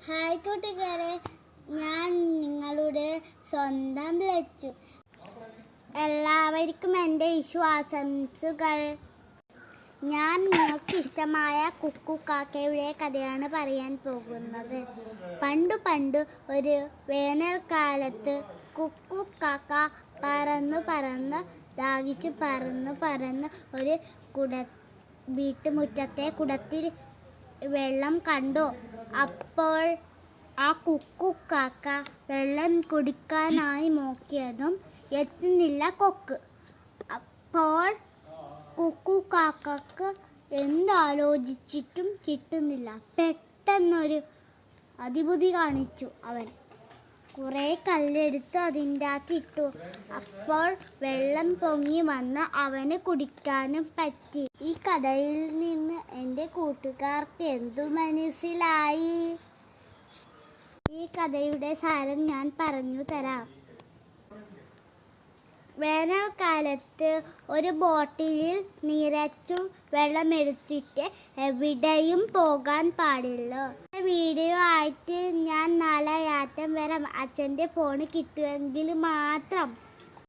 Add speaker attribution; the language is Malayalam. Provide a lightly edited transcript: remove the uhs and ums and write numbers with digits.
Speaker 1: ഹായ് കൂട്ടുകാരെ, ഞാൻ നിങ്ങളുടെ സ്വന്തം ലച്ചു. എല്ലാവർക്കും എൻ്റെ വിശ്വാസംസുകൾ. ഞാൻ നിങ്ങൾക്ക് ഇഷ്ടമായ കുക്കു കാക്കയുടെ കഥയാണ് പറയാൻ പോകുന്നത്. പണ്ടു ഒരു വേനൽക്കാലത്ത് കുക്കു കാക്ക പറന്ന് ദാഹിച്ചു പറന്ന് ഒരു വീട്ടുമുറ്റത്തെ കുടത്തിൽ വെള്ളം കണ്ടു. അപ്പോൾ ആ കുക്കു കാക്ക വെള്ളം കുടിക്കാനായി നോക്കിയതും എത്തുന്നില്ല കൊക്ക്. അപ്പോൾ കുക്കു കാക്കക്ക് എന്താലോചിച്ചിട്ടും കിട്ടുന്നില്ല. പെട്ടെന്നൊരു അതിബുദ്ധി കാണിച്ചു. അവൻ കുറേ കല്ലെടുത്ത് അതിൻ്റെ അകത്തിട്ടു. അപ്പോൾ വെള്ളം പൊങ്ങി വന്ന് അവന് കുടിക്കാനും പറ്റി. ഈ കഥയിൽ നിന്ന് എൻ്റെ കൂട്ടുകാർക്ക് എന്തു മനസ്സിലായി? ഈ കഥയുടെ സാരം ഞാൻ പറഞ്ഞു തരാം. വേനൽക്കാലത്ത് ഒരു ബോട്ടിൽ നിറച്ചും വെള്ളമെടുത്തിട്ട് എവിടെയും പോകാൻ പാടില്ല. വീഡിയോ ആയിട്ട് ഞാൻ നാളെ യാത്ര വരാം. അച്ഛൻ്റെ ഫോൺ കിട്ടുമെങ്കിൽ മാത്രം.